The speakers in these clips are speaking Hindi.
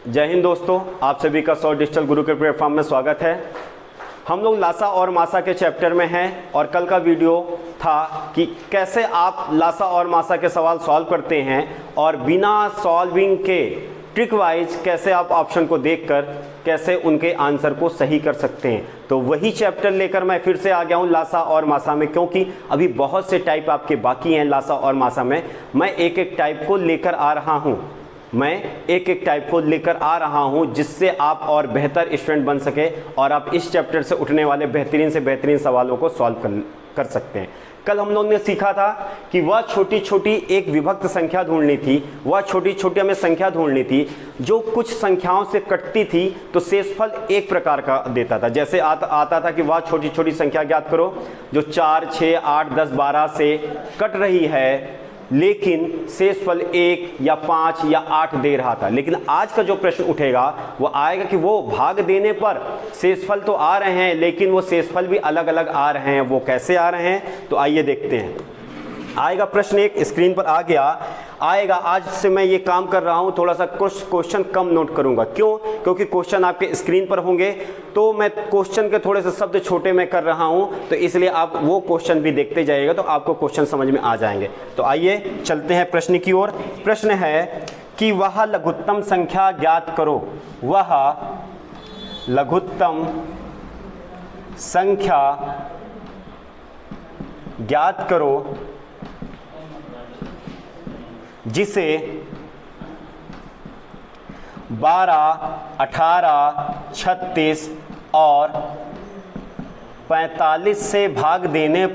जय हिंद दोस्तों, आप सभी का सौ डिजिटल गुरु के प्लेटफॉर्म में स्वागत है। हम लोग लासा और मासा के चैप्टर में हैं और कल का वीडियो था कि कैसे आप लासा और मासा के सवाल सॉल्व करते हैं और बिना सॉल्विंग के ट्रिक वाइज कैसे आप ऑप्शन को देखकर कैसे उनके आंसर को सही कर सकते हैं। तो वही चैप्टर लेकर मैं फिर से आ गया हूँ लासा और मासा में, क्योंकि अभी बहुत से टाइप आपके बाकी हैं लासा और मासा में। मैं एक एक टाइप को लेकर आ रहा हूँ जिससे आप और बेहतर स्टूडेंट बन सके और आप इस चैप्टर से उठने वाले बेहतरीन से बेहतरीन सवालों को सॉल्व कर सकते हैं। कल हम लोग ने सीखा था कि वह छोटी छोटी एक विभक्त संख्या ढूंढनी थी, वह छोटी छोटी हमें संख्या ढूंढनी थी जो कुछ संख्याओं से कटती थी तो शेषफल एक प्रकार का देता था। जैसे आता था कि वह छोटी छोटी संख्या ज्ञात करो जो 4, 6, 8, 10, 12 से कट रही है लेकिन शेषफल 1 या 5 या 8 दे रहा था। लेकिन आज का जो प्रश्न उठेगा वो आएगा कि वो भाग देने पर शेषफल तो आ रहे हैं लेकिन वो शेषफल भी अलग अलग आ रहे हैं। वो कैसे आ रहे हैं तो आइए देखते हैं। आएगा प्रश्न एक स्क्रीन पर आ गया आएगा। आज से मैं ये काम कर रहा हूँ, थोड़ा सा क्वेश्चन कम नोट करूँगा। क्यों? क्योंकि क्वेश्चन आपके स्क्रीन पर होंगे तो मैं क्वेश्चन के थोड़े से शब्द छोटे में कर रहा हूँ, तो इसलिए आप वो क्वेश्चन भी देखते जाइएगा तो आपको क्वेश्चन समझ में आ जाएंगे। तो आइए चलते हैं प्रश्न की ओर। प्रश्न है कि वह लघुत्तम संख्या ज्ञात करो। वह लघुत्तम संख्या ज्ञात करो जिसे 12, 18, 36 और 45 से भाग देने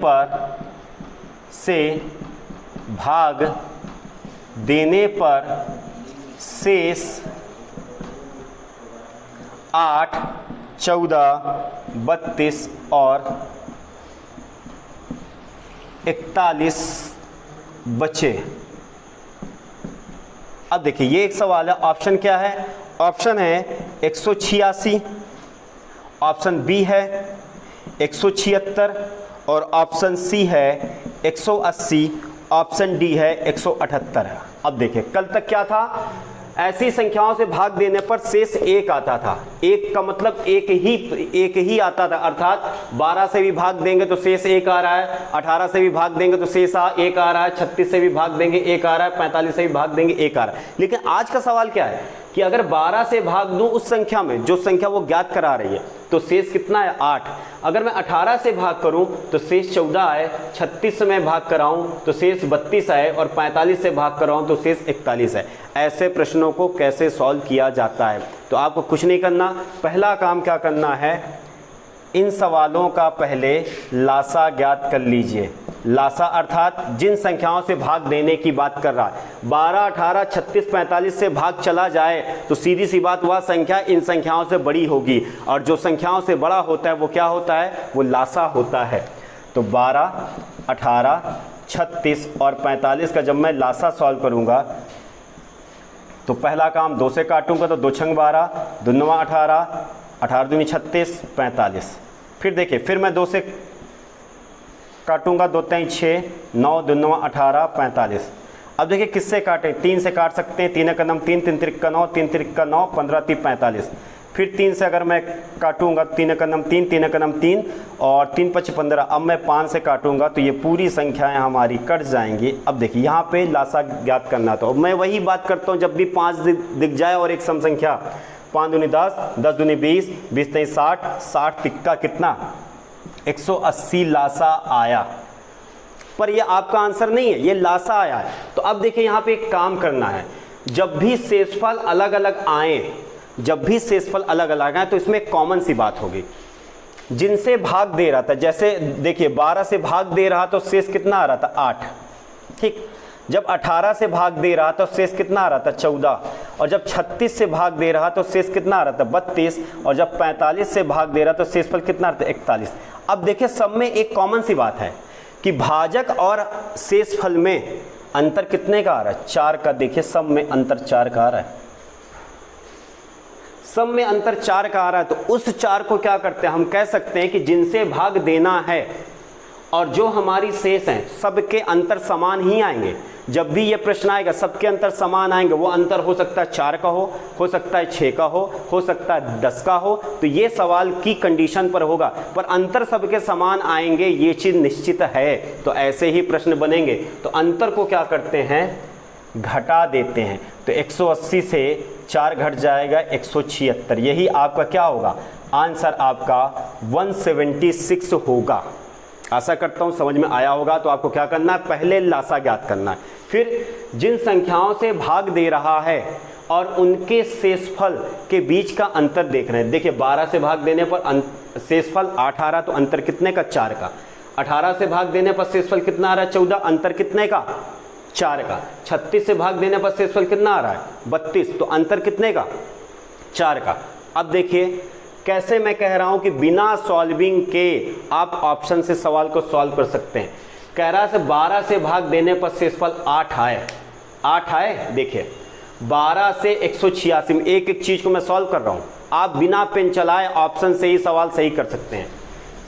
पर शेष 8, 14, 32 और 41 बचे। अब देखिए ये एक सवाल है। ऑप्शन क्या है? ऑप्शन है 186, ऑप्शन बी है 176 और ऑप्शन सी है 180, ऑप्शन डी है 178। अब देखिए कल तक क्या था? ऐसी संख्याओं से भाग देने पर शेष 1 आता था। 1 का मतलब एक ही आता था, अर्थात 12 से भी भाग देंगे तो शेष 1 आ रहा है, 18 से भी भाग देंगे तो शेष 1 आ रहा है, 36 से भी भाग देंगे 1 आ रहा है, 45 से भी भाग देंगे 1 आ रहा है। लेकिन आज का सवाल क्या है कि अगर 12 से भाग दूं उस संख्या में जो संख्या वो ज्ञात करा रही है तो शेष कितना है? 8। अगर मैं 18 से भाग करूं तो शेष 14 आए, 36 से मैं भाग कराऊं तो शेष 32 आए और 45 से भाग कराऊं तो शेष 41 है। ऐसे प्रश्नों को कैसे सॉल्व किया जाता है? तो आपको कुछ नहीं करना, पहला काम क्या करना है, इन सवालों का पहले लासा ज्ञात कर लीजिए। लासा अर्थात जिन संख्याओं से भाग देने की बात कर रहा है। 12, 18, 36, 45 से भाग चला जाए तो सीधी सी बात वह संख्या इन संख्याओं से बड़ी होगी और जो संख्याओं से बड़ा होता है वो क्या होता है? वो लासा होता है। तो 12, 18, 36 और 45 का जब मैं लासा सॉल्व करूँगा तो पहला काम 2 से काटूंगा तो 2 छंग 12, 2 9 18, 18 दूनी 36, 45। फिर देखिए फिर मैं 2 से काटूंगा, 2 3 6, 9 2 9 18, 45। अब देखिए किससे काटें? 3 से काट सकते हैं, 3 का नम 3, 3 त्रिक का 9, 3 त्रिक का 9, 15 3 45। फिर 3 से अगर मैं काटूंगा 3 का नम 3, 3 का नम 3 और 3 5 15। अब मैं 5 से काटूंगा तो ये पूरी संख्याएं हमारी कट जाएंगी। अब देखिए यहाँ पे लासा ज्ञात करना, तो मैं वही बात करता हूँ, जब भी 5 दिख जाए और एक सम संख्या 5 दूनी 10, 10 दूनी 20, 20 तीन 60, 60 तिक्का कितना? 180 लासा आया। पर ये आपका आंसर नहीं है, ये लासा आया है। तो अब देखिए यहाँ पे एक काम करना है, जब भी शेषफल अलग अलग आए तो इसमें कॉमन सी बात होगी। जिनसे भाग दे रहा था, जैसे देखिए 12 से भाग दे रहा तो शेष कितना आ रहा था? 8। ठीक। जब 18 से भाग दे रहा तो शेष कितना आ रहा था? 14। और जब 36 से भाग दे रहा तो शेष कितना आ रहा था? 32। और जब 45 से भाग दे रहा तो शेषफल कितना आ रहा था? 41। अब देखिए सब में एक कॉमन सी बात है कि भाजक और शेषफल में अंतर कितने का आ रहा है? 4 का। देखिए सब में अंतर 4 का आ रहा है, सब में अंतर 4 का आ रहा है। तो उस 4 को क्या करते हैं? हम कह सकते हैं कि जिनसे भाग देना है और जो हमारी शेष हैं सबके अंतर समान ही आएंगे। जब भी ये प्रश्न आएगा सबके अंतर समान आएंगे, वो अंतर हो सकता है 4 का हो सकता है 6 का हो सकता है 10 का हो, तो ये सवाल की कंडीशन पर होगा, पर अंतर सबके समान आएंगे ये चीज़ निश्चित है। तो ऐसे ही प्रश्न बनेंगे, तो अंतर को क्या करते हैं, घटा देते हैं। तो 180 से 4 घट जाएगा 176, यही आपका क्या होगा, आंसर आपका 176 होगा। आशा करता हूँ समझ में आया होगा। तो आपको क्या करना है, पहले लासा ज्ञात करना है, फिर जिन संख्याओं से भाग दे रहा है और उनके शेषफल के बीच का अंतर देख रहे हैं। देखिए 12 से भाग देने पर शेषफल 8 आ रहा, तो अंतर कितने का, 4 का। 18 से भाग देने पर शेषफल कितना आ रहा है, 14, अंतर कितने का, 4 का। 36 से भाग देने पर शेषफल कितना आ रहा है, 32, तो अंतर कितने का, 4 का। अब देखिए कैसे मैं कह रहा हूं कि बिना सॉल्विंग के आप ऑप्शन से सवाल को सॉल्व कर सकते हैं। कह रहा है 12 से भाग देने पर शेषफल 8 आए, 8 आए। देखिए 12 से 186 में एक एक चीज को मैं सॉल्व कर रहा हूं, आप बिना पेन चलाए ऑप्शन से ही सवाल सही कर सकते हैं।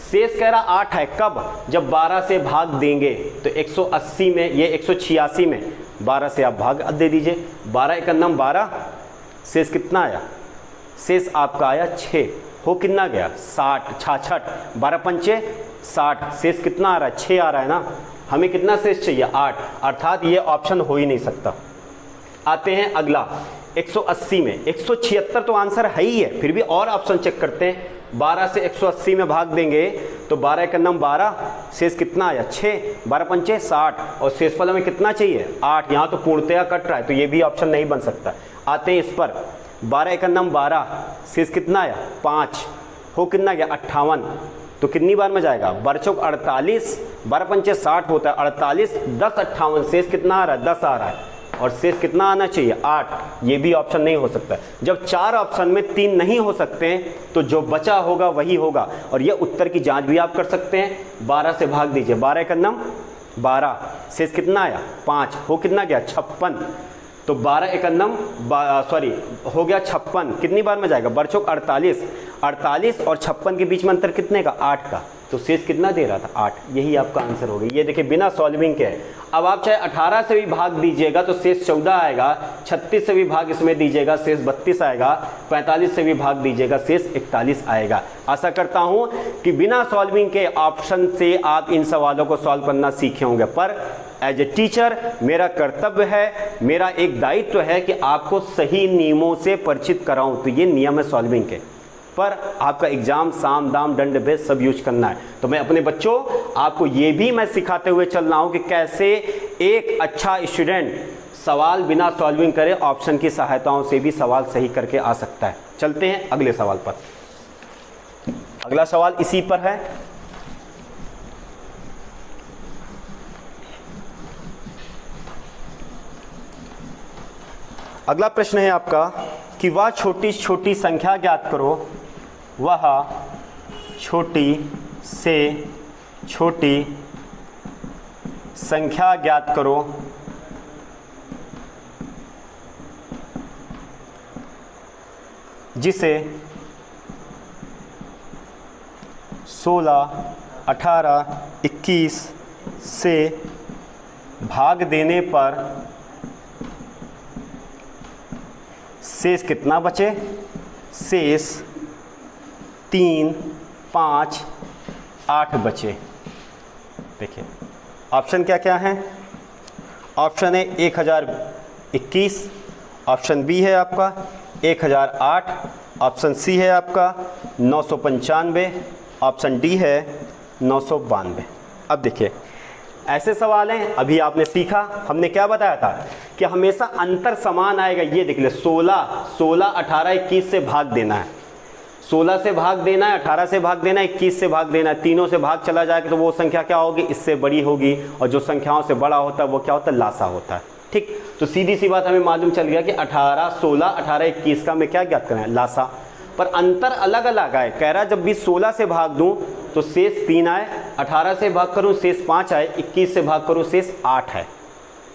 शेष कह रहा 8 है, कब, जब 12 से भाग देंगे, तो 180 में, ये 186 में 12 से आप भाग दे दीजिए, 12 एक नम 12, शेष कितना आया, शेष आपका आया 6, हो कितना गया 60, 66, 12 पंचे 60, शेष कितना आ रहा है, 6 आ रहा है ना। हमें कितना शेष चाहिए, 8, अर्थात ये ऑप्शन हो ही नहीं सकता। आते हैं अगला 180 में, 176 तो आंसर है ही है, फिर भी और ऑप्शन चेक करते हैं। 12 से 180 में भाग देंगे तो 12 का नम 12, शेष कितना आया 6, 12 पंचे 60, और शेषफल हमें कितना चाहिए 8। यहाँ तो पूर्णतया कट रहा है, तो ये भी ऑप्शन नहीं बन सकता। आते हैं इस पर, 12 का नम 12, शेष कितना आया 5, हो कितना गया 58, तो कितनी बार में जाएगा, बरचौक 48, 12 पंचे 60 होता है 48, 10 58, शेष कितना आ रहा है 10 आ रहा है, और शेष कितना आना चाहिए 8। ये भी ऑप्शन नहीं हो सकता। जब 4 ऑप्शन में 3 नहीं हो सकते हैं तो जो बचा होगा वही होगा, और ये उत्तर की जांच भी आप कर सकते हैं। 12 से भाग दीजिए, 12 का नम 12, शेष कितना आया 5, हो कितना गया 56, तो 12 एकन्नम हो गया 56, कितनी बार में जाएगा, बरचौक 48, 48 और 56 के बीच में अंतर कितने का, 8 का, तो शेष कितना दे रहा था 8। यही आपका आंसर हो गया। ये देखिए बिना सॉल्विंग के है। अब आप चाहे 18 से भी भाग दीजिएगा तो शेष 14 आएगा, 36 से भी भाग इसमें दीजिएगा शेष 32 आएगा, 45 से भी भाग दीजिएगा शेष 41 आएगा। आशा करता हूं कि बिना सॉल्विंग के ऑप्शन से आप इन सवालों को सॉल्व करना सीखे होंगे। पर एज ए टीचर मेरा कर्तव्य है, मेरा एक दायित्व है कि आपको सही नियमों से परिचित कराऊं। तो ये नियम है सॉल्विंग के, पर आपका एग्जाम साम दाम दंड भेद सब यूज करना है। तो मैं अपने बच्चों आपको ये भी मैं सिखाते हुए चल रहा हूं कि कैसे एक अच्छा स्टूडेंट सवाल बिना सॉल्विंग करे ऑप्शन की सहायताओं से भी सवाल सही करके आ सकता है। चलते हैं अगले सवाल पर। अगला सवाल इसी पर है। अगला प्रश्न है आपका कि वह छोटी छोटी संख्या ज्ञात करो, वह छोटी से छोटी संख्या ज्ञात करो जिसे 16, 18, 21 से भाग देने पर शेष कितना बचे, शेष 3, 5, 8 बचे। देखिए ऑप्शन क्या क्या हैं। ऑप्शन है 1021, ऑप्शन बी है आपका 1008, ऑप्शन सी है आपका 995, ऑप्शन डी है 992। अब देखिए ऐसे सवाल हैं। अभी आपने सीखा, हमने क्या बताया था कि हमेशा अंतर समान आएगा। ये देख ले 16, 18, 21 से भाग देना है, 16 से भाग देना है, 18 से भाग देना है, 21 से भाग देना है। तीनों से भाग चला जाएगा तो वो संख्या क्या होगी, इससे बड़ी होगी, और जो संख्याओं से बड़ा होता है वो क्या होता है, लासा होता है। ठीक, तो सीधी सी बात हमें मालूम चल गया कि 18, 16, 18, 21 का हमें क्या ज्ञात करना है, लासा। पर अंतर अलग अलग आए। कह रहा जब भी 16 से भाग दूं तो शेष 3 आए, 18 से भाग करूं शेष 5 आए, 21 से भाग करूं शेष 8 है।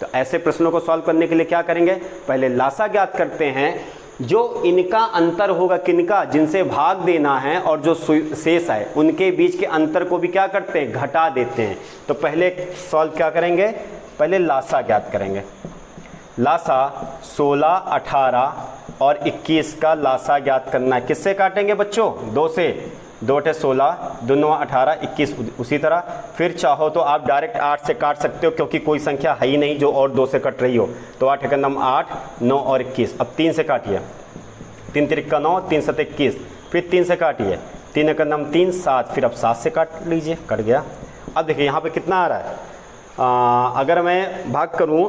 तो ऐसे प्रश्नों को सॉल्व करने के लिए क्या करेंगे, पहले लासा ज्ञात करते हैं। जो इनका अंतर होगा, किनका, जिनसे भाग देना है, और जो शेष है उनके बीच के अंतर को भी क्या करते हैं, घटा देते हैं। तो पहले सॉल्व क्या करेंगे, पहले लासा ज्ञात करेंगे। लासा 16, 18 और 21 का लासा ज्ञात करना है। किससे काटेंगे बच्चों? 2 से। 2 × 16, 2 × 18, 21। उसी तरह फिर चाहो तो आप डायरेक्ट 8 से काट सकते हो, क्योंकि कोई संख्या है ही नहीं जो और 2 से कट रही हो। तो 8 × 9 8, 9 और 21। अब 3 से काटिए। 3 × 3 9, 3 × 7 21। फिर 3 से काटिए। 3 × 9 3 7। फिर अब 7 से काट लीजिए, कट गया। अब देखिए यहाँ पे कितना आ रहा है। अगर मैं भाग करूँ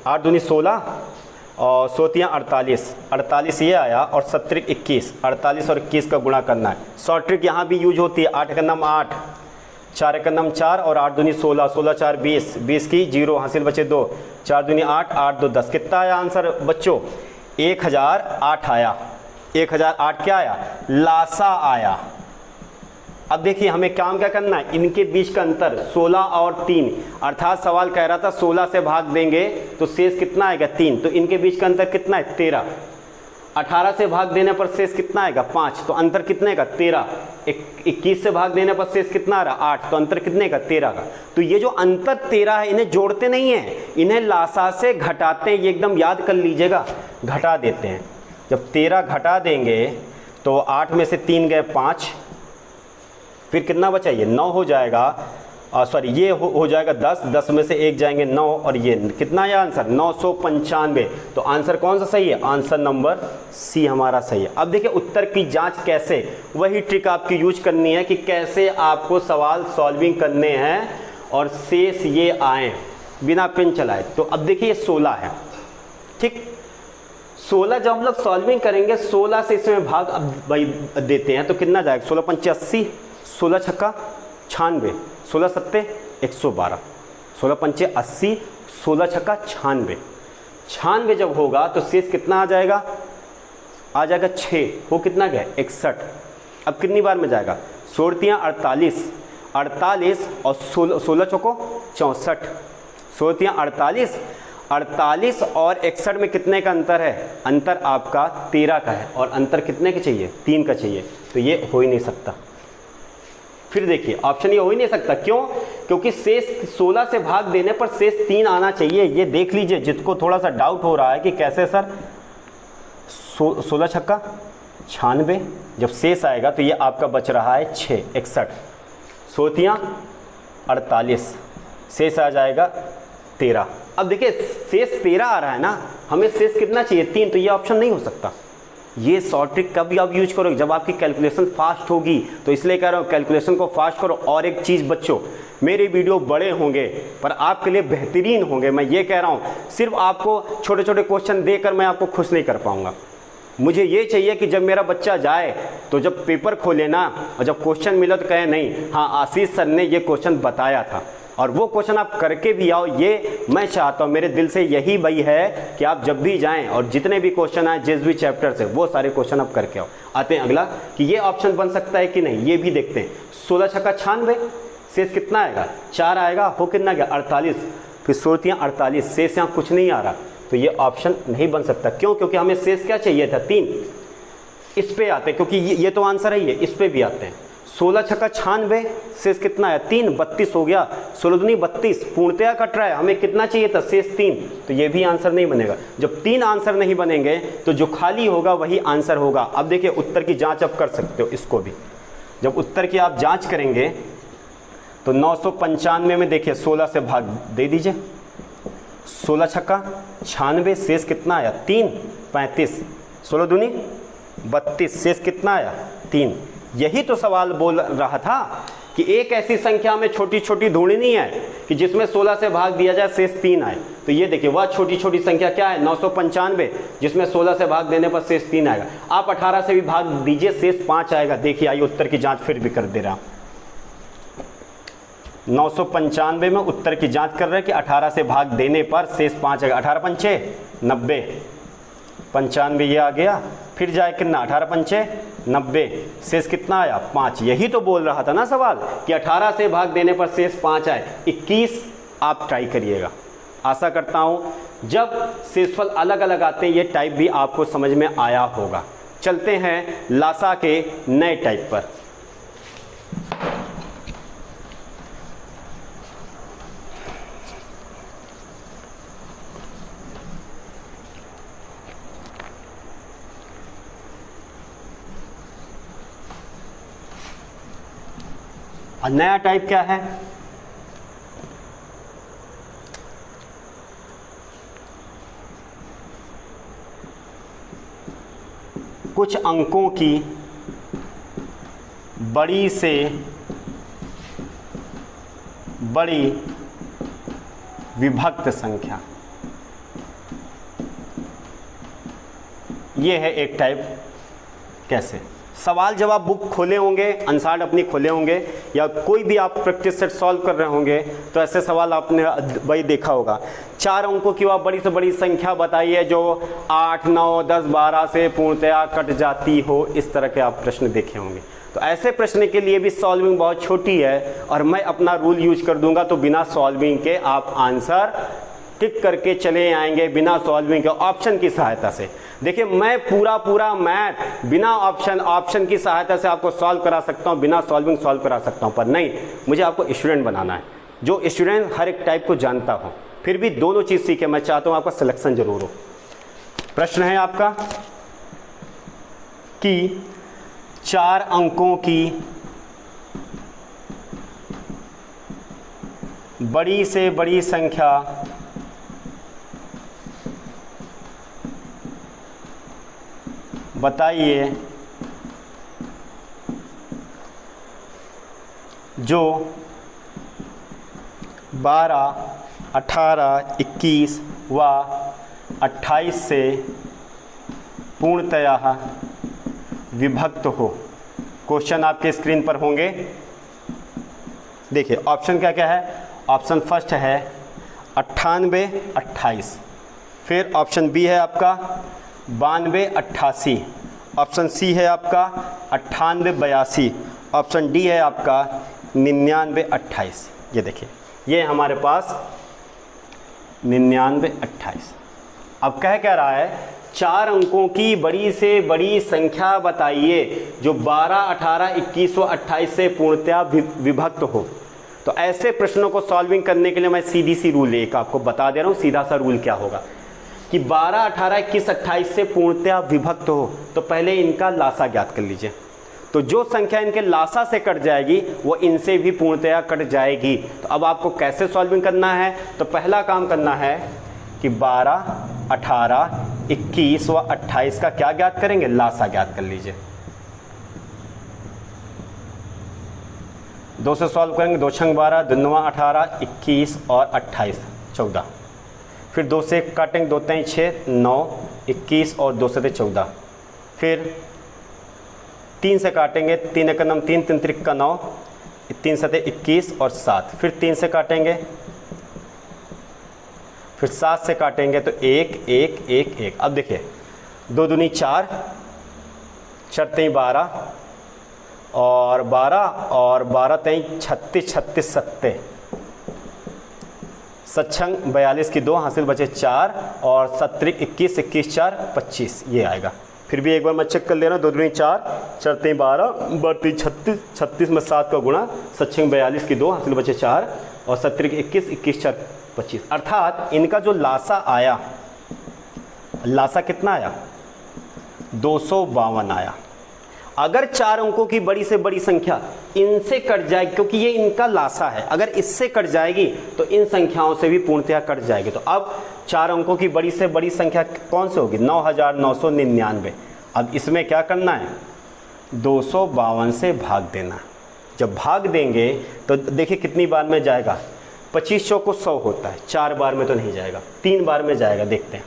8 दूनी 16 और 16 48, 48 ये आया और 7 21, 48 और 21 का गुणा करना है। शॉर्ट ट्रिक यहाँ भी यूज होती है। 8 × 9 8, 4 × 9 4 और 8 दूनी 16, 16 4 20, 20 की 0 हासिल बचे 2, 4 दूनी 8, 8 2 10। कितना आया आंसर बच्चों? 1008 आया। 1008 क्या आया? लासा आया। अब देखिए हमें काम क्या करना है, इनके बीच का अंतर 16 और 3, अर्थात सवाल कह रहा था 16 से भाग देंगे तो शेष कितना आएगा? 3। तो इनके बीच का अंतर कितना है? 13। 18 से भाग देने पर शेष कितना आएगा? 5। तो अंतर कितने का? 13। 21 से भाग देने पर शेष कितना आ रहा? 8। तो अंतर कितने का? 13 का। तो ये जो अंतर 13 है, इन्हें जोड़ते नहीं हैं, इन्हें लासा से घटाते हैं। ये एकदम याद कर लीजिएगा, घटा देते हैं। जब 13 घटा देंगे तो 8 में से 3 गए 5, फिर कितना बचा? ये 9 हो जाएगा। सॉरी, ये हो जाएगा 10, 10 में से 1 जाएंगे 9, और ये कितना आया आंसर? 995। तो आंसर कौन सा सही है? आंसर नंबर सी हमारा सही है। अब देखिए उत्तर की जांच कैसे, वही ट्रिक आपकी यूज करनी है कि कैसे आपको सवाल सॉल्विंग करने हैं और शेष ये आए बिना पेन चलाए। तो अब देखिए ये 16 है, ठीक। 16 जब हम लोग सॉल्विंग करेंगे, 16 से इसमें भाग अब भाई देते हैं तो कितना जाएगा? 16 पंचे 80, 16 छक्का 96, 16 सत्ते 112, 16 पंचे 80, 16 छक्का 96। 96 जब होगा तो शेष कितना आ जाएगा? आ जाएगा 6। वो कितना गया? 61। अब कितनी बार में जाएगा? 16 48, 48 और 16 चौको 64, 16 48, 48 और 61 में कितने का अंतर है? अंतर आपका 13 का है, और अंतर कितने का चाहिए? 3 का चाहिए। तो ये हो ही नहीं सकता। फिर देखिए ऑप्शन ये हो ही नहीं सकता। क्यों? क्योंकि शेष 16 से भाग देने पर शेष 3 आना चाहिए। ये देख लीजिए, जिसको थोड़ा सा डाउट हो रहा है कि कैसे सर 16 छक्का 96, जब शेष आएगा तो ये आपका बच रहा है 6 61, 16 48, शेष आ जाएगा 13। अब देखिए शेष 13 आ रहा है ना, हमें शेष कितना चाहिए? 3। तो ये ऑप्शन नहीं हो सकता। ये शॉर्ट ट्रिक कभी आप यूज करोगे जब आपकी कैलकुलेशन फास्ट होगी। तो इसलिए कह रहा हूँ कैलकुलेशन को फास्ट करो। और एक चीज़ बच्चों, मेरे वीडियो बड़े होंगे पर आपके लिए बेहतरीन होंगे, मैं ये कह रहा हूँ। सिर्फ आपको छोटे छोटे क्वेश्चन देकर मैं आपको खुश नहीं कर पाऊँगा। मुझे ये चाहिए कि जब मेरा बच्चा जाए तो जब पेपर खोले ना और जब क्वेश्चन मिला तो कहे नहीं हाँ आशीष सर ने ये क्वेश्चन बताया था, और वो क्वेश्चन आप करके भी आओ। ये मैं चाहता हूँ, मेरे दिल से यही वही है कि आप जब भी जाएं और जितने भी क्वेश्चन आए जिस भी चैप्टर से, वो सारे क्वेश्चन आप करके आओ। आते हैं अगला कि ये ऑप्शन बन सकता है कि नहीं, ये भी देखते हैं। 16 छक्का 96, शेष कितना आएगा? 4 आएगा। हो कितना गया? 48, फिर 16 48, शेष यहाँ कुछ नहीं आ रहा। तो ये ऑप्शन नहीं बन सकता। क्यों? क्योंकि हमें शेष क्या चाहिए था? 3। इस पे आते हैं क्योंकि ये तो आंसर है, ये इस पे भी आते हैं। 16 छक्का 96, शेष कितना है? 3, 32 हो गया। 16 दूनी 32, पूर्णतया कट रहा है, हमें कितना चाहिए था? शेष 3। तो ये भी आंसर नहीं बनेगा। जब 3 आंसर नहीं बनेंगे तो जो खाली होगा वही आंसर होगा। अब देखिए उत्तर की जांच आप कर सकते हो इसको भी। जब उत्तर की आप जांच करेंगे तो 995 में देखिए 16 से भाग दे दीजिए। 16 छक्का 96, शेष कितना आया? 3, 35, 16 दूनी 32, शेष कितना आया? 3। यही तो सवाल बोल रहा था कि एक ऐसी संख्या में छोटी छोटी ढूंढनी है कि जिसमें 16 से भाग दिया जाए शेष 3 आए। तो ये देखिए वह छोटी छोटी संख्या क्या है? 995, जिसमें 16 से भाग देने पर शेष 3 आएगा। आप 18 से भी भाग दीजिए, शेष 5 आएगा। देखिए आइए उत्तर की जांच फिर भी कर दे रहा। 995 में उत्तर की जांच कर रहे हैं कि 18 से भाग देने पर शेष 5 आएगा। 18 पंचे 90, 95 ये आ गया। फिर जाए कितना? 18 पंचे 90, शेष कितना आया? 5। यही तो बोल रहा था ना सवाल कि 18 से भाग देने पर शेष 5 आए। 21 आप ट्राई करिएगा। आशा करता हूँ जब शेषफल अलग अलग आते हैं ये टाइप भी आपको समझ में आया होगा। चलते हैं लासा के नए टाइप पर। और नया टाइप क्या है? कुछ अंकों की बड़ी से बड़ी विभक्त संख्या, ये है एक टाइप। कैसे? सवाल जब आप बुक खोले होंगे, अनसार्ड अपनी खोले होंगे, या कोई भी आप प्रैक्टिस सेट सॉल्व कर रहे होंगे, तो ऐसे सवाल आपने वही देखा होगा। 4 अंकों की वह बड़ी से बड़ी संख्या बताइए जो 8, 9, 10, 12 से पूर्णतया कट जाती हो। इस तरह के आप प्रश्न देखे होंगे। तो ऐसे प्रश्न के लिए भी सॉल्विंग बहुत छोटी है और मैं अपना रूल यूज कर दूंगा, तो बिना सॉल्विंग के आप आंसर टिक करके चले आएंगे, बिना सॉल्विंग के ऑप्शन की सहायता से। देखिए, मैं पूरा मैथ बिना ऑप्शन की सहायता से आपको सॉल्व करा सकता हूं, बिना सॉल्विंग सॉल्व करा सकता हूं, पर नहीं, मुझे आपको स्टूडेंट बनाना है जो स्टूडेंट हर एक टाइप को जानता हो, फिर भी दोनों चीज़ सीखे। मैं चाहता हूं आपका सिलेक्शन जरूर हो। प्रश्न है आपका कि 4 अंकों की बड़ी से बड़ी संख्या बताइए जो 12, 18, 21 व 28 से पूर्णतया विभक्त हो। क्वेश्चन आपके स्क्रीन पर होंगे। देखिए, ऑप्शन क्या क्या है? ऑप्शन फर्स्ट है 98, 28। फिर ऑप्शन बी है आपका 92, 88। ऑप्शन सी है आपका 98, 82। ऑप्शन डी है आपका 99, 28। ये देखिए, ये हमारे पास 99, 28। अब कह रहा है 4 अंकों की बड़ी से बड़ी संख्या बताइए जो 12, 18, 21 व 28 से पूर्णतया विभक्त हो। तो ऐसे प्रश्नों को सॉल्विंग करने के लिए मैं सीधी सी रूल एक आपको बता दे रहा हूँ। सीधा सा रूल क्या होगा कि 12, 18, 21, 28 से पूर्णतया विभक्त हो, तो पहले इनका लासा ज्ञात कर लीजिए। तो जो संख्या इनके लासा से कट जाएगी वो इनसे भी पूर्णतया कट जाएगी। तो अब आपको कैसे सॉल्विंग करना है? तो पहला काम करना है कि 12, 18, 21 व 28 का क्या ज्ञात करेंगे? लासा ज्ञात कर लीजिए। 2 से सॉल्व करेंगे, 2 छंग 12, 2 9 18, 21 और 28 14। फिर 2 से काटेंगे, 2 3 6 9, 21 और 2 से 14। फिर 3 से काटेंगे, 3 1 9 3, 3 3 का 9, 3 7 21 और 7। फिर 3 से काटेंगे, फिर 7 से काटेंगे तो 1 1 1 1। अब देखिए, 2 दूनी 4, 4 3 12 और 12 3 36 36 7 सत्संग 42 की 2 हासिल बचे 4 और 7 21 21 4 25 ये आएगा। फिर भी एक बार मैं चेक कर ले रहा हूँ। 2 दूनी 4, 4 3 12, 32 36, 36 में 7 का गुणा, सत्संग 42 की 2 हासिल बचे 4 और 7 21 21 4 25। अर्थात इनका जो लासा आया, लासा कितना आया? 252 आया। अगर 4 अंकों की बड़ी से बड़ी संख्या इनसे कट जाए, क्योंकि ये इनका लासा है, अगर इससे कट जाएगी तो इन संख्याओं से भी पूर्णतया कट जाएगी। तो अब 4 अंकों की बड़ी से बड़ी संख्या कौन सी होगी? 9999। अब इसमें क्या करना है? 252 से भाग देना। जब भाग देंगे तो देखिए कितनी बार में जाएगा? 25 चौको 100 होता है, 4 बार में तो नहीं जाएगा, 3 बार में जाएगा। देखते हैं,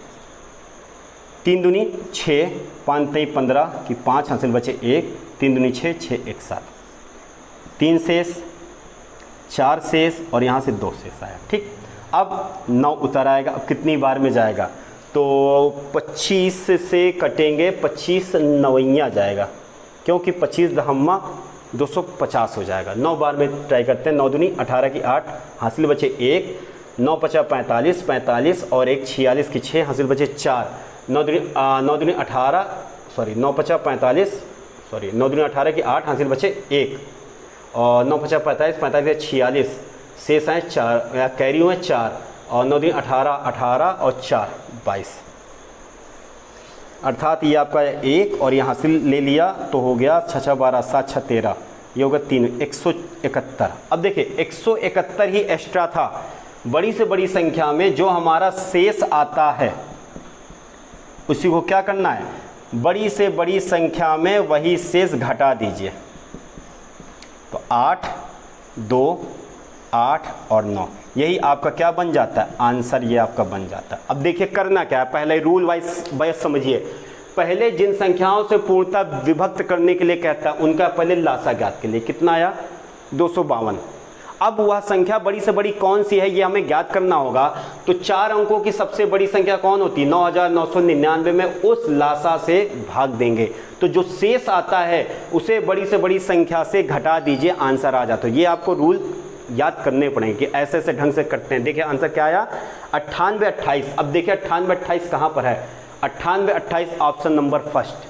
3 दूनी 6, 5 3 15 की 5 हासिल बचे 1, 3 दूनी 6, 6 1 7, 3 शेष, 4 शेष और यहाँ से 2 शेष आया। ठीक, अब 9 उतर आएगा। अब कितनी बार में जाएगा? तो 25 से कटेंगे, 25 नवैया जाएगा, क्योंकि 25 दहम्मा 250 हो जाएगा। 9 बार में ट्राई करते हैं। 9 दूनी 18 की 8 हासिल बचे 1, 9 5 45 45 और 1 46 की 6 हासिल बचे 4, 9 दूनी 18 सॉरी 9 5 45 सॉरी 9 दूनी 18 की 8 हासिल बचे 1 और 9 5 45 45 46 शेष हैं 4, कैरी हुए 4 और 9 दूनी 18 18 और 4 22। अर्थात ये आपका 1 और यहाँ हासिल ले लिया तो हो गया 6 6 12 7 6 13, ये होगा 3, 171। अब देखिए 171 ही एक्स्ट्रा था। बड़ी से बड़ी संख्या में जो हमारा शेष आता है उसी को क्या करना है, बड़ी से बड़ी संख्या में वही शेष घटा दीजिए। तो 8, 2, 8 और 9, यही आपका क्या बन जाता है, आंसर ये आपका बन जाता है। अब देखिए करना क्या है, पहले रूल वाइज समझिए। पहले जिन संख्याओं से पूर्णतः विभक्त करने के लिए कहता है उनका पहले लासा ज्ञात के लिए कितना आया, 252। अब वह संख्या बड़ी से बड़ी कौन सी है ये हमें ज्ञात करना होगा। तो 4 अंकों की सबसे बड़ी संख्या कौन होती है, 9999 में उस लासा से भाग देंगे तो जो शेष आता है उसे बड़ी से बड़ी संख्या से घटा दीजिए, आंसर आ जाता है। ये आपको रूल याद करने पड़ेंगे कि ऐसे ऐसे ढंग से करते हैं। देखिए आंसर क्या आया, 98 28। अब देखिए 98 28 कहाँ पर है, 98 28 ऑप्शन नंबर फर्स्ट।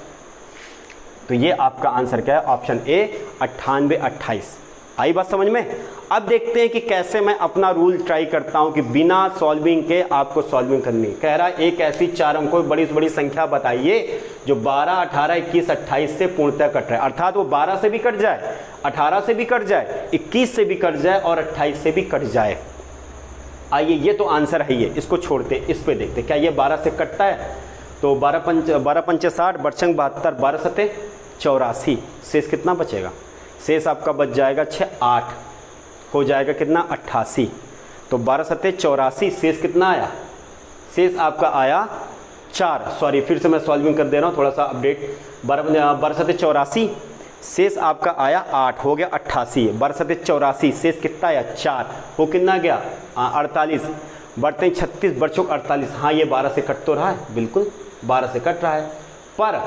तो ये आपका आंसर क्या है, ऑप्शन ए 98 28। आई बात समझ में। अब देखते हैं कि कैसे मैं अपना रूल ट्राई करता हूं कि बिना सॉल्विंग के आपको सॉल्विंग करनी। कह रहा है एक ऐसी 4 अंकों की बड़ी से बड़ी संख्या बताइए जो 12 18 21 28 से पूर्णतः कट रहा है, अर्थात वो 12 से भी कट जाए, 18 से भी कट जाए, 21 से भी कट जाए और 28 से भी कट जाए। आइए ये तो आंसर है, ये इसको छोड़ते, इस पे देखते क्या ये 12 से कटता है। तो 12 पंच 60, बरछंग 72, 12 सते 84, शेष कितना बचेगा, शेष आपका बच जाएगा 6, 8 हो जाएगा कितना 88। तो 12 सते 84, शेष कितना आया, शेष आपका आया 4। सॉरी फिर से मैं सॉल्विंग कर दे रहा हूँ, थोड़ा सा अपडेट। 12 सते 84, शेष आपका आया 8, हो गया 88। 12 सते 84, शेष कितना आया 4, वो कितना गया 48। बढ़ते 36, बरछों 48। हाँ ये 12 से कट तो रहा है, बिल्कुल 12 से कट रहा है, पर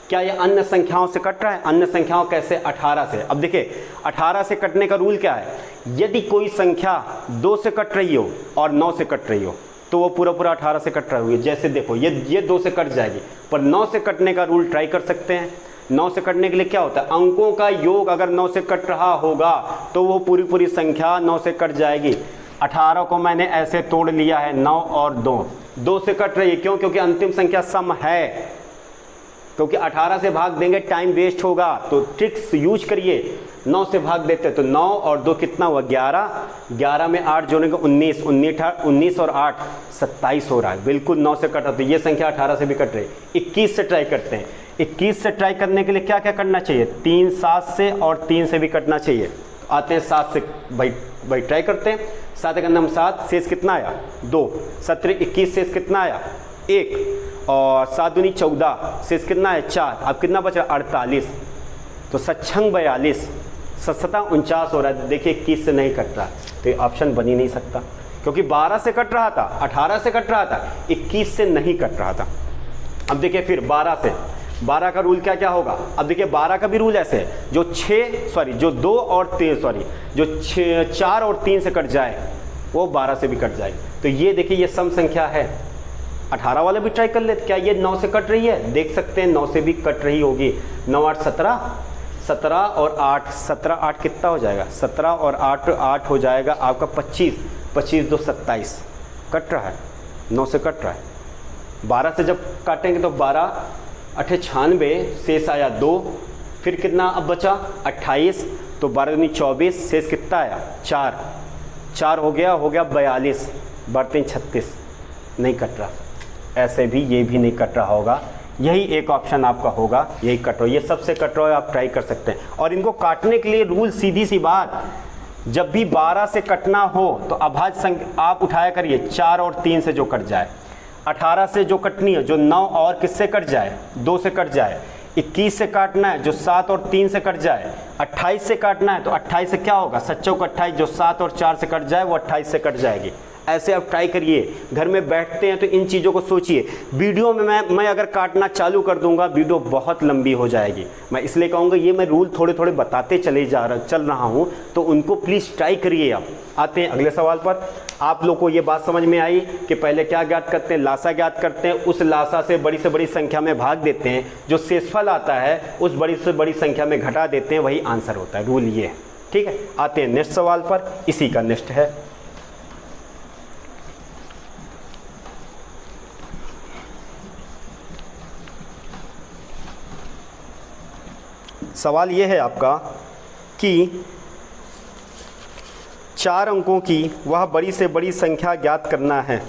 क्या ये अन्य संख्याओं से कट रहा है, अन्य संख्याओं कैसे, 18 से। अब देखिए 18 से कटने का रूल क्या है, यदि कोई संख्या 2 से कट रही हो और 9 से कट रही हो तो वो पूरा 18 से कट रही है। जैसे देखो ये 2 से कट जाएगी, पर 9 से कटने का रूल ट्राई कर सकते हैं। 9 से कटने के लिए क्या होता है, अंकों का योग अगर 9 से कट रहा होगा तो वो पूरी संख्या 9 से कट जाएगी। 18 को मैंने ऐसे तोड़ लिया है, 9 और 2 से कट रही है, क्यों, क्योंकि अंतिम संख्या सम है, क्योंकि 18 से भाग देंगे टाइम वेस्ट होगा। तो ट्रिक्स यूज करिए, 9 से भाग देते तो 9 और 2 कितना हुआ 11, 11 में 8 जोड़ेंगे 19, 19 और 8 27 हो रहा है, बिल्कुल 9 से कटा। तो ये संख्या 18 से भी कट रही। 21 से ट्राई करते हैं। 21 से ट्राई करने के लिए क्या क्या करना चाहिए, 3 7 से और 3 से भी कटना चाहिए। आते हैं 7 से, भाई ट्राई करते हैं। 7 का नाम 7, शेष कितना आया 2, 17 21, शेष कितना आया 1, और 7 दूनी 14, शेष कितना है 4। अब कितना बचा 48। तो 7 42, 7 49 हो रहा है। देखिए 21 से नहीं कट रहा, तो ये ऑप्शन बन ही नहीं सकता, क्योंकि 12 से कट रहा था, 18 से कट रहा था, 21 से नहीं कट रहा था। अब देखिए फिर 12 से, 12 का रूल क्या क्या होगा। अब देखिए 12 का भी रूल ऐसे है, जो 2 और 3 जो 4 और 3 से कट जाए वो 12 से भी कट जाए। तो ये देखिए ये सम संख्या है। 18 वाले भी ट्राई कर लेते, क्या ये 9 से कट रही है, देख सकते हैं 9 से भी कट रही होगी। 9 8 17, 17 और 8, 17 8 कितना हो जाएगा, 17 और 8 हो जाएगा आपका 25, 25 2 27, कट रहा है, 9 से कट रहा है। 12 से जब काटेंगे तो 12 8 96, शेष आया 2, फिर कितना अब बचा 28, तो 12 दूनी 24, शेष कितना आया 4 हो गया 42, बढ़ते 36, नहीं कट रहा। ऐसे भी ये भी नहीं कट रहा होगा, यही एक ऑप्शन आपका होगा, यही कट रहा है। ये सबसे कट रहा है, आप ट्राई कर सकते हैं। और इनको काटने के लिए रूल सीधी सी बात, जब भी 12 से कटना हो तो अभाज्य संख्या आप उठाया करिए 4 और 3 से जो कट जाए, 18 से जो कटनी है जो 9 और किससे कट जाए 2 से कट जाए, 21 से काटना है जो 7 और 3 से कट जाए, 28 से काटना है तो 28 से क्या होगा 7 चौक 28, जो 7 और 4 से कट जाए वो 28 से कट जाएगी। ऐसे आप ट्राई करिए, घर में बैठते हैं तो इन चीज़ों को सोचिए। वीडियो में मैं अगर काटना चालू कर दूंगा वीडियो बहुत लंबी हो जाएगी। मैं इसलिए कहूँगा ये मैं रूल थोड़े थोड़े बताते चल रहा हूँ, तो उनको प्लीज़ ट्राई करिए आप। आते हैं अगले सवाल पर। आप लोग को ये बात समझ में आई कि पहले क्या ज्ञात करते हैं, लासा ज्ञात करते हैं, उस लासा से बड़ी संख्या में भाग देते हैं, जो शेषफल आता है उस बड़ी से बड़ी संख्या में घटा देते हैं, वही आंसर होता है। रूल ये है, ठीक है। आते हैं नेक्स्ट सवाल पर, इसी का नेक्स्ट है। सवाल ये है आपका कि 4 अंकों की वह बड़ी से बड़ी संख्या ज्ञात करना है।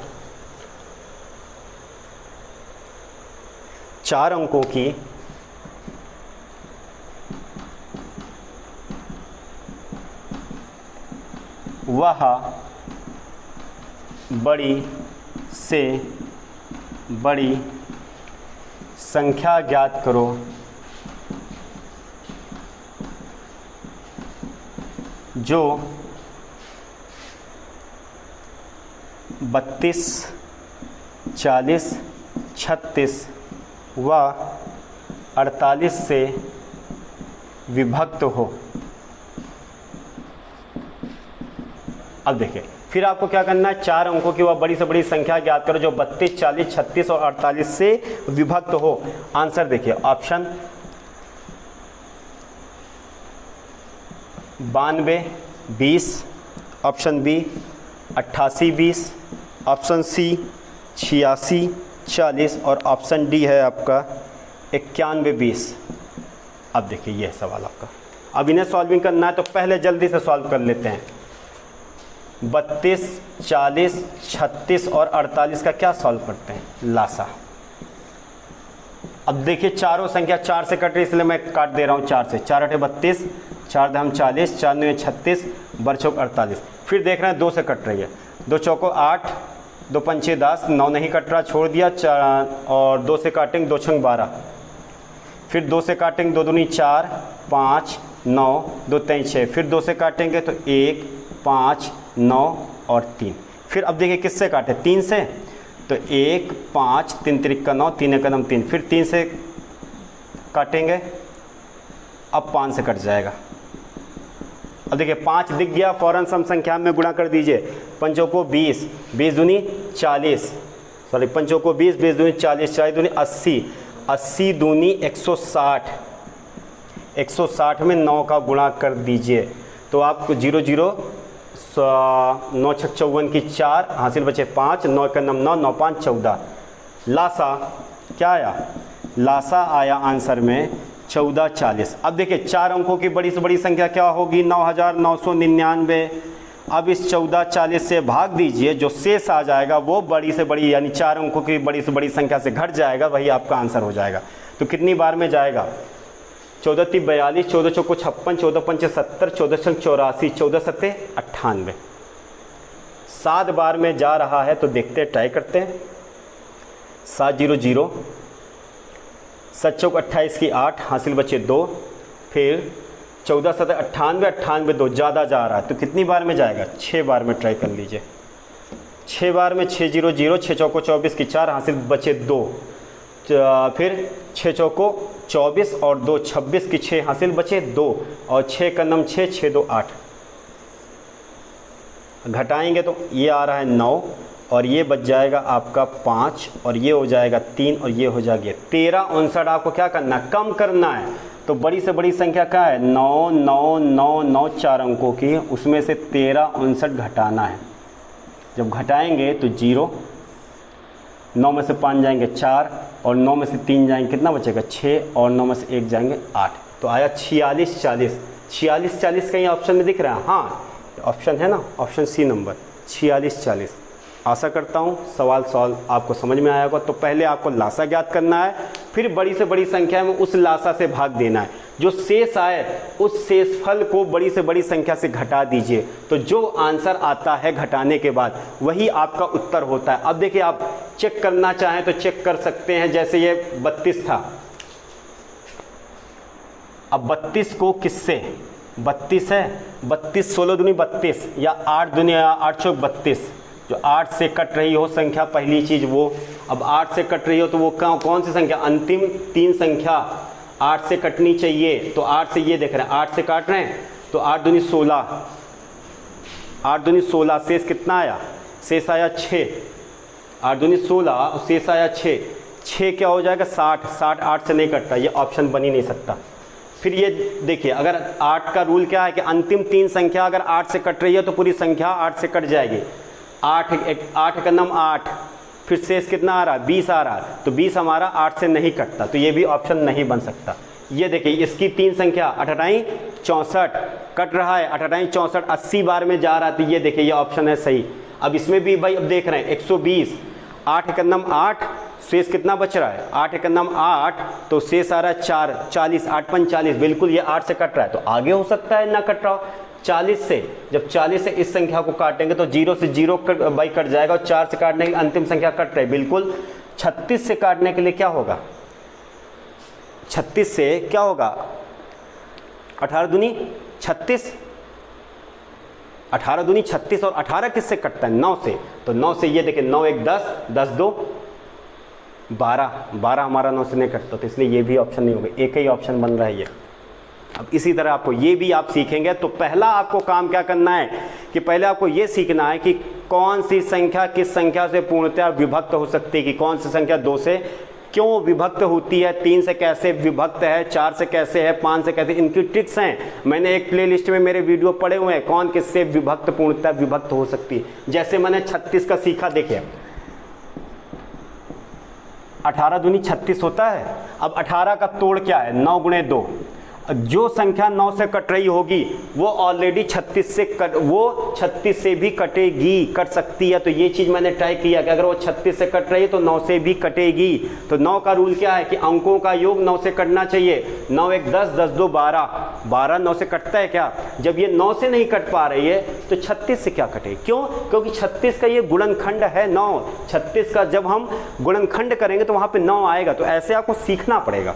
4 अंकों की वह बड़ी से बड़ी संख्या ज्ञात करो जो 32, 40, 36 व 48 से विभक्त हो। अब देखिए, फिर आपको क्या करना है, 4 अंकों की वह बड़ी से बड़ी संख्या ज्ञात करो जो 32, 40, 36 और 48 से विभक्त हो। आंसर देखिए, option 92, 20, option B 88, 20, option C 86, 40 और ऑप्शन डी है आपका 91, 20। अब देखिए, यह सवाल आपका। अब इन्हें सॉल्विंग करना है तो पहले जल्दी से सॉल्व कर लेते हैं। 32, 40, 36 और 48 का क्या सॉल्व करते हैं, लासा। अब देखिए, चारों संख्या 4 से कट रही, इसलिए मैं काट दे रहा हूँ 4 से। 4 8 32, 4 दम 40, 4 9 36, बरचौक 48। फिर देख रहे हैं 2 से कट रही है, 2 चौको 8, 2 पंचे 10, 9 नहीं कट रहा, छोड़ दिया। 4 और 2 से काटेंगे, 2 छंग 12। फिर 2 से काटेंगे, 2 दूनी 4, 5, 9, 2 3 6। फिर 2 से काटेंगे तो 1, 5, 9 और 3। फिर अब देखिए किससे काटे, 3 से, तो 1, 5, 3 3 का 9, 3 1 3। फिर 3 से काटेंगे, अब 5 से कट जाएगा। अब देखिए 5 दिख गया, फौरन सम संख्या में गुणा कर दीजिए। पंचों को 20, 20 दूनी 40, सॉरी पंचों को 20, 20 दूनी 40, 40 दूनी 80, 80 दूनी 160, 160 में 9 का गुणा कर दीजिए तो आपको 0 0 9 6 54 की 4 हासिल बचे 5, 9 का 9 9 9 5 14। लासा क्या आया, लासा आया आंसर में 1440। अब देखिए 4 अंकों की बड़ी से बड़ी संख्या क्या होगी, 9999। अब इस 1440 से भाग दीजिए, जो शेष आ जाएगा वो बड़ी से बड़ी यानी 4 अंकों की बड़ी से बड़ी संख्या से घट जाएगा, वही आपका आंसर हो जाएगा। तो कितनी बार में जाएगा, 14 3 42, 14 चौको 56, 14 पंचे 70, 14 छंग 84, 14 सत्ते 98। 7 बार में जा रहा है तो देखते हैं, ट्राई करते हैं। 7 0 0, 7 चौक 28 की 8 हासिल बचे 2। फिर 14 7 98, 98 2 ज़्यादा जा रहा है तो कितनी बार में जाएगा, 6 बार में ट्राई कर लीजिए। 6 बार में 6 0 0, 6 चौको 24 की 4 हासिल बचे 2। फिर 6 चौको 24 और 2 26 की 6 हासिल बचे 2 और 6 का नम 6, 6 2 8। घटाएंगे तो ये आ रहा है 9 और ये बच जाएगा आपका 5 और ये हो जाएगा 3 और ये हो जाएगा 13। 59 आपको क्या करना है, कम करना है। तो बड़ी से बड़ी संख्या क्या है, 9 9 9 9 4 अंकों की, उसमें से 13 59 घटाना है। जब घटाएंगे तो 0, 9 में से 5 जाएंगे 4 और 9 में से 3 जाएंगे, कितना बचेगा 6 और 9 में से 1 जाएंगे 8। तो आया 46 40। 46 40 कहीं ऑप्शन में दिख रहा है, हाँ ऑप्शन है ना, ऑप्शन सी नंबर 46 40। आशा करता हूँ सवाल सॉल्व आपको समझ में आया होगा। तो पहले आपको लासा ज्ञात करना है, फिर बड़ी से बड़ी संख्या में उस लासा से भाग देना है। जो शेष आए उस शेषफल को बड़ी से बड़ी संख्या से घटा दीजिए, तो जो आंसर आता है घटाने के बाद वही आपका उत्तर होता है। अब देखिए, आप चेक करना चाहें तो चेक कर सकते हैं। जैसे ये 32 था, अब 32 को किससे, 32 है, 32 16 दूनी 32 या 8 दूनी 8 चौक 32। जो 8 से कट रही हो संख्या, पहली चीज़ वो। अब 8 से कट रही हो तो वो कौन सी संख्या, अंतिम 3 संख्या 8 से कटनी चाहिए। तो 8 से ये देख रहे हैं, 8 से काट रहे हैं तो 8 दूनी 16, 8 दूनी 16, शेष कितना आया, शेष आया 6। 8 दूनी 16, शेष आया 6। 6 क्या हो जाएगा 60, 60 8 से नहीं कटता, ये ऑप्शन बन ही नहीं सकता। फिर ये देखिए, अगर 8 का रूल क्या है कि अंतिम 3 संख्या अगर 8 से कट रही है तो पूरी संख्या 8 से कट जाएगी। 8 का नम 8, फिर शेष कितना आ रहा है 20 आ रहा है, तो 20 हमारा 8 से नहीं कटता, तो ये भी ऑप्शन नहीं बन सकता। ये देखिए इसकी 3 संख्या 88 64 कट रहा है, 88 64 80 बार में जा रहा था। ये देखिए ये ऑप्शन है सही। अब इसमें भी भाई अब देख रहे हैं 120, 8 एकन्नम 8, शेष कितना बच रहा है 8 एकन्नम 8, तो शेष आ रहा है 4, 40, 8 5 40, बिल्कुल ये 8 से कट रहा है। तो आगे हो सकता है ना कट रहा हो 40 से, जब 40 से इस संख्या को काटेंगे तो 0 से 0 बाई कट जाएगा और 4 से काटने की अंतिम संख्या कट रही है बिल्कुल। 36 से काटने के लिए क्या होगा, 36 से क्या होगा 18 दूनी 36, 18 दूनी 36 और 18 किससे कटता है 9 से, तो 9 से ये देखिए 9 1 10, 10 2 12, 12 हमारा 9 से नहीं कटता, तो इसलिए ये भी ऑप्शन नहीं होगा, एक ही ऑप्शन बन रहा है ये। अब इसी तरह आपको ये भी आप सीखेंगे। तो पहला आपको काम क्या करना है कि पहले आपको ये सीखना है कि कौन सी संख्या किस संख्या से पूर्णतः विभक्त हो सकती है, कि कौन सी संख्या 2 से क्यों विभक्त होती है, 3 से कैसे विभक्त है, 4 से कैसे है, 5 से कैसे, इनकी ट्रिक्स हैं। मैंने एक प्लेलिस्ट में मेरे वीडियो पड़े हुए हैं कौन किससे विभक्त पूर्णतः विभक्त हो सकती है। जैसे मैंने 36 का सीखा, देखिए 18 दूनी 36 होता है। अब 18 का तोड़ क्या है 9 गुणे 2, जो संख्या 9 से कट रही होगी वो ऑलरेडी 36 से भी कटेगी, कट सकती है। तो ये चीज़ मैंने ट्राई किया कि अगर वो 36 से कट रही है तो 9 से भी कटेगी। तो 9 का रूल क्या है कि अंकों का योग 9 से कटना चाहिए। 9 1 10, 10 2 12, 12 9 से कटता है क्या? जब ये 9 से नहीं कट पा रही है तो 36 से क्या कटे? क्यों? क्योंकि 36 का ये गुणनखंड है 9। 36 का जब हम गुणनखंड करेंगे तो वहाँ पे 9 आएगा। तो ऐसे आपको सीखना पड़ेगा।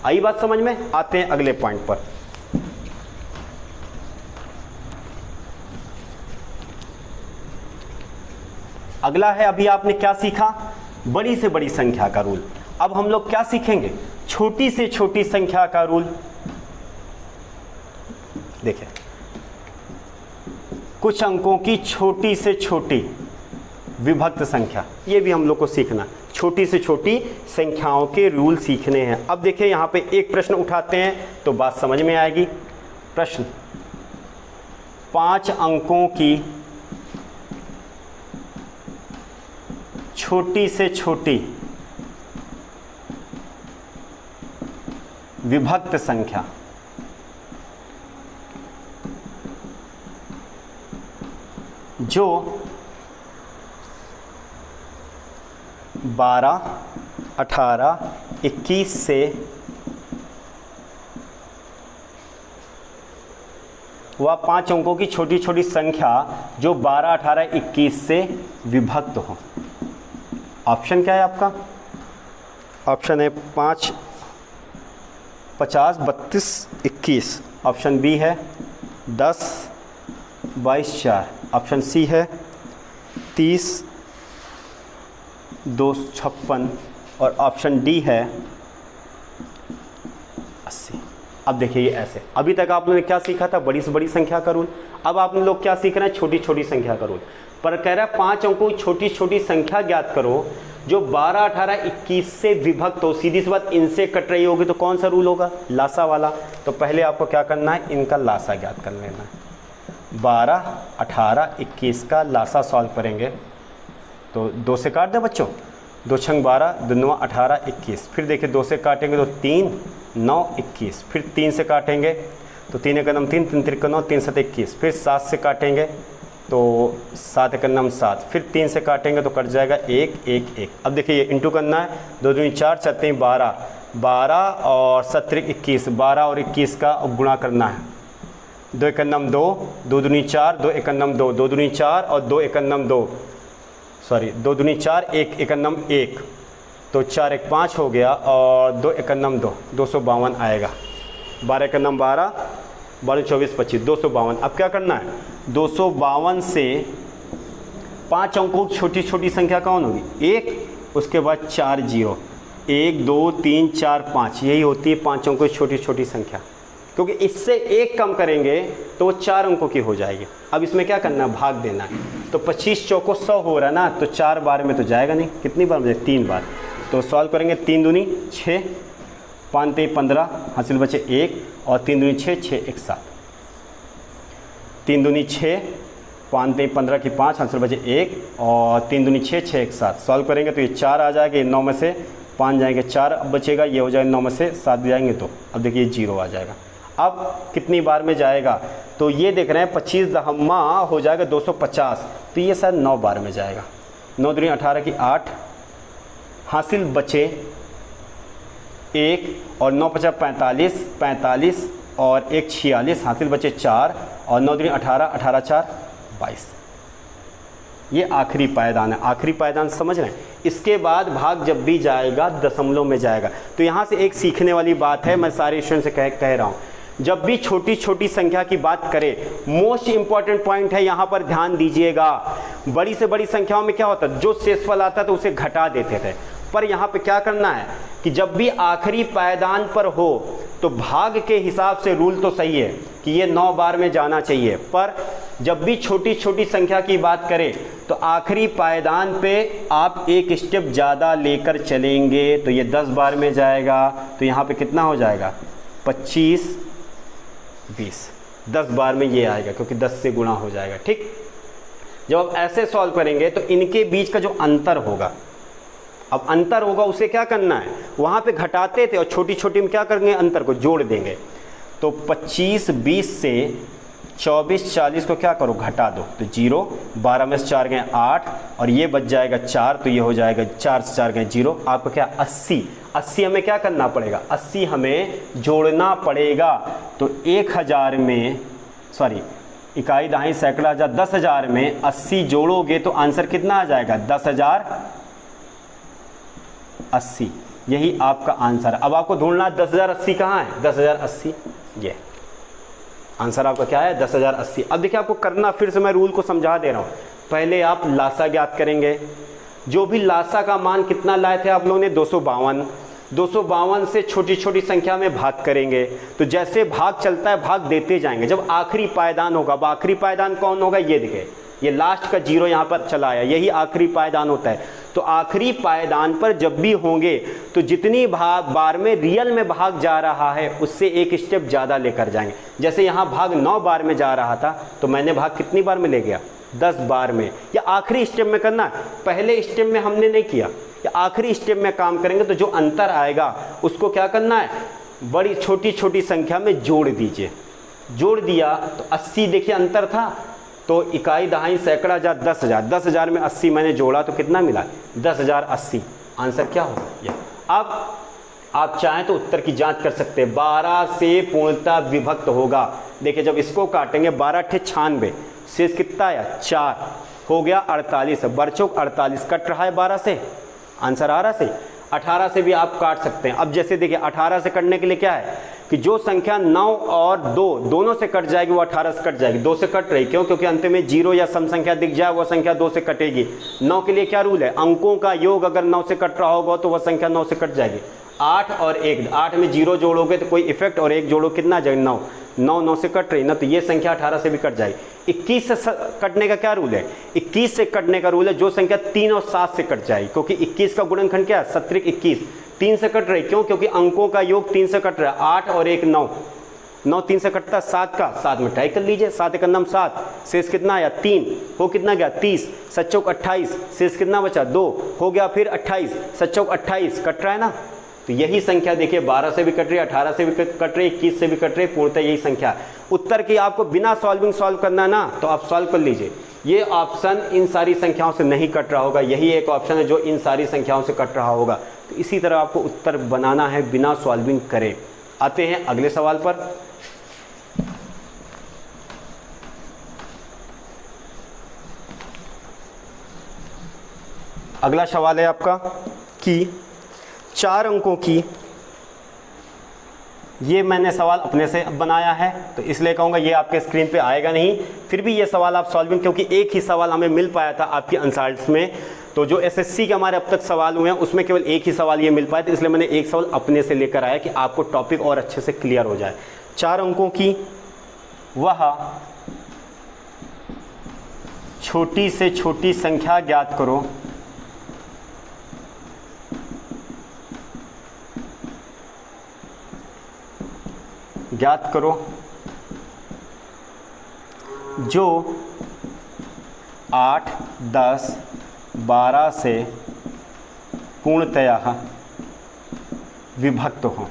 आई बात समझ में? आते हैं अगले पॉइंट पर। अगला है, अभी आपने क्या सीखा? बड़ी से बड़ी संख्या का रूल। अब हम लोग क्या सीखेंगे? छोटी से छोटी संख्या का रूल। देखिए, कुछ अंकों की छोटी से छोटी विभक्त संख्या, ये भी हम लोग को सीखना। छोटी से छोटी संख्याओं के रूल सीखने हैं। अब देखिए यहाँ पे एक प्रश्न उठाते हैं तो बात समझ में आएगी। प्रश्न, 5 अंकों की छोटी से छोटी विभक्त संख्या जो 12, 18, 21 से वह 5 अंकों की छोटी छोटी संख्या जो 12, 18, 21 से विभक्त हो। ऑप्शन क्या है आपका? ऑप्शन है 5, 50, 32, 21। ऑप्शन बी है 10, 22, 4। ऑप्शन सी है 30, 2, 56 और ऑप्शन डी है 80। अब देखिए ये ऐसे, अभी तक आप लोगों ने क्या सीखा था? बड़ी से बड़ी संख्या का रूल। अब आप लोग क्या सीख रहे हैं? छोटी छोटी संख्या का रूल। पर कह रहा है 5 अंकों की छोटी छोटी संख्या ज्ञात करो जो 12, 18, 21 से विभक्त हो। सीधी सी बात, इनसे कट रही होगी तो कौन सा रूल होगा? लासा वाला। तो पहले आपको क्या करना है? इनका लासा ज्ञात कर लेना है। 12, 18, 21 का लासा सॉल्व करेंगे तो 2 से काट दे बच्चों। 2 छंग 12, 2 9 18, 21। फिर देखिए 2 से काटेंगे तो 3, 9, 21। फिर 3 से काटेंगे तो 3 एक नम 3, 3 3 9, 3 7 21। फिर 7 से काटेंगे तो 7 एक नम 7। फिर 3 से काटेंगे तो कट जाएगा 1 1 1। अब देखिए ये इंटू करना है। 2 दूनी 4, 4 3 12, 12 और 7 21। 12 और 21 का गुणा करना है। 2 एक नम 2, 2 दूनी 4, 2 एक नम 2, 2 दूनी 4 और 2 एक नम 2, सॉरी 2 दूनी 4, 1 एक नम 1, तो 4 एक 5 हो गया और 2 एक नम 2, 252 आएगा। 12 एक नम 12, 12 24 25, 252। अब क्या करना है? 252 से 5 अंकों की छोटी छोटी संख्या कौन होगी? 1, उसके बाद 4 जीरो, 1 2 3 4 5, यही होती है 5 अंकों की छोटी छोटी संख्या। क्योंकि इससे 1 कम करेंगे तो वो 4 अंकों की हो जाएगी। अब इसमें क्या करना है? भाग देना है। तो 25 चौको 100 हो रहा है ना, तो 4 बार में तो जाएगा नहीं। कितनी बार में? 3 बार। तो सॉल्व करेंगे। 3 दूनी 6, 5 3 15, हासिल बचे 1 और 3 दूनी 6, 6 1 7। 3 दूनी 6, 5 3 15 की 5, हासिल बचे 1 और 3 दूनी 6, 6 1 7। सॉल्व करेंगे तो ये 4 आ जाएगा। 9 में से 5 जाएंगे 4, अब बचेगा ये हो जाएगा 9 में से 7 जाएंगे तो अब देखिए 0 आ जाएगा। अब कितनी बार में जाएगा, तो ये देख रहे हैं 25 दहम्मा हो जाएगा 250, तो ये शायद 9 बार में जाएगा। 9 दूनी 18 की 8, हासिल बचे 1 और 9 50 45, 45 और 1 46, हासिल बचे 4 और 9 दूनी 18, 18 4 22। ये आखिरी पायदान है। आखिरी पायदान समझ रहे हैं। इसके बाद भाग जब भी जाएगा दशमलव में जाएगा। तो यहाँ से एक सीखने वाली बात है, मैं सारे स्टूडेंट से कह रहा हूँ, जब भी छोटी छोटी संख्या की बात करें, मोस्ट इंपॉर्टेंट पॉइंट है यहाँ पर ध्यान दीजिएगा। बड़ी से बड़ी संख्याओं में क्या होता है, जो शेषफल आता है तो उसे घटा देते थे, पर यहाँ पे क्या करना है कि जब भी आखिरी पायदान पर हो तो भाग के हिसाब से रूल तो सही है कि ये 9 बार में जाना चाहिए, पर जब भी छोटी छोटी संख्या की बात करें तो आखिरी पायदान पे आप एक स्टेप ज़्यादा लेकर चलेंगे तो ये 10 बार में जाएगा। तो यहाँ पे कितना हो जाएगा 25 20, 10 बार में ये आएगा क्योंकि 10 से गुणा हो जाएगा। ठीक, जब आप ऐसे सॉल्व करेंगे तो इनके बीच का जो अंतर होगा, अब अंतर होगा उसे क्या करना है, वहाँ पे घटाते थे और छोटी छोटी में क्या करेंगे, अंतर को जोड़ देंगे। तो 25 20 से 24 40 को क्या करो, घटा दो, तो 0, 12 में से 4 गए 8 और ये बच जाएगा 4, तो ये हो जाएगा 4 से 4 गए 0। आपको क्या 80, 80 हमें क्या करना पड़ेगा, 80 हमें जोड़ना पड़ेगा। तो 1000 में, सॉरी इकाई दहाई सैकड़ा हजार, 10,000 में 80 जोड़ोगे तो आंसर कितना आ जाएगा 10,080। यही आपका आंसर है। अब आपको ढूंढना 10,080 कहाँ है, 10,080 ये आंसर आपका क्या है 10,080। अब देखिए आपको करना, फिर से मैं रूल को समझा दे रहा हूँ। पहले आप लासा ज्ञात करेंगे, जो भी लासा का मान कितना लाए थे आप लोगों ने 252, 252 से छोटी छोटी संख्या में भाग करेंगे। तो जैसे भाग चलता है भाग देते जाएंगे, जब आखिरी पायदान होगा, अब आखिरी पायदान कौन होगा, ये देखिए ये लास्ट का 0 यहाँ पर चला आया, यही आखिरी पायदान होता है। तो आखिरी पायदान पर जब भी होंगे तो जितनी बार में रियल में भाग जा रहा है उससे एक स्टेप ज़्यादा लेकर जाएंगे। जैसे यहाँ भाग 9 बार में जा रहा था तो मैंने भाग कितनी बार में ले गया, 10 बार में। या आखिरी स्टेप में करना, पहले स्टेप में हमने नहीं किया, या आखिरी स्टेप में काम करेंगे तो जो अंतर आएगा उसको क्या करना है, बड़ी छोटी छोटी संख्या में जोड़ दीजिए। जोड़ दिया तो 80 देखिए अंतर था, तो इकाई दहाई सैकड़ा हजार 10,000, 10,000 में 80 मैंने जोड़ा तो कितना मिला 10,080। आंसर क्या होगा ये। अब आप चाहें तो उत्तर की जांच कर सकते हैं, 12 से पूर्णतः विभक्त होगा। देखिए जब इसको काटेंगे 12 × 96, शेष कितना आया 4, हो गया 48, बरचौक 48 कट रहा है 12 से, आंसर आ रहा से। 18 से भी आप काट सकते हैं। अब जैसे देखिए 18 से कटने के लिए क्या है कि जो संख्या 9 और 2 दोनों से कट जाएगी वो 18 से कट जाएगी, 2 से कट रही, क्यों, क्योंकि अंत में 0 या सम संख्या दिख जाए वह संख्या 2 से कटेगी। 9 के लिए क्या रूल है, अंकों का योग अगर 9 से कट रहा होगा तो वह संख्या 9 से कट जाएगी। 8 और 1, 8 में 0 जोड़ोगे तो कोई इफेक्ट, और 1 जोड़ो कितना जाएगा 9, 9 9 से कट रही ना, तो ये संख्या 18 से भी कट जाएगी। 21 से कटने का क्या रूल है, 21 से कटने का रूल है जो संख्या 3 और 7 से कट जाएगी, क्योंकि 21 का गुणनखंड क्या है 17 21, 3 से कट रही, क्यों, क्योंकि अंकों का योग 3 से कट रहा है। 8 और 1 9, 9 3 से कटता है, 7 का 7 में ट्राई कर लीजिए, 7 एक नम 7, शेष कितना आया 3, हो कितना गया 30, 7 चौक 28, शेष कितना बचा 2, हो गया फिर 28, 7 चौक 28, कट रहा है ना। तो यही संख्या देखिए 12 से भी कट रही है, 18 से भी कट रही है, 21 से भी कट रही है, पूर्णतः यही संख्या है। उत्तर की आपको बिना सॉल्व करना है ना, तो आप सॉल्व कर लीजिए। ये ऑप्शन इन सारी संख्याओं से नहीं कट रहा होगा, यही एक ऑप्शन है जो इन सारी संख्याओं से कट रहा होगा। तो इसी तरह आपको उत्तर बनाना है बिना सॉल्विंग करे। आते हैं अगले सवाल पर। अगला सवाल है आपका कि 4 अंकों की, ये मैंने सवाल अपने से बनाया है तो इसलिए कहूँगा ये आपके स्क्रीन पे आएगा नहीं, फिर भी ये सवाल आप सॉल्विंग, क्योंकि एक ही सवाल हमें मिल पाया था आपकी आंसर्स में, तो जो एसएससी के हमारे अब तक सवाल हुए हैं उसमें केवल एक ही सवाल ये मिल पाया था, इसलिए मैंने एक सवाल अपने से लेकर आया कि आपको टॉपिक और अच्छे से क्लियर हो जाए। 4 अंकों की वह छोटी से छोटी संख्या ज्ञात करो जो 8 10 12 से पूर्णतया विभक्त हों।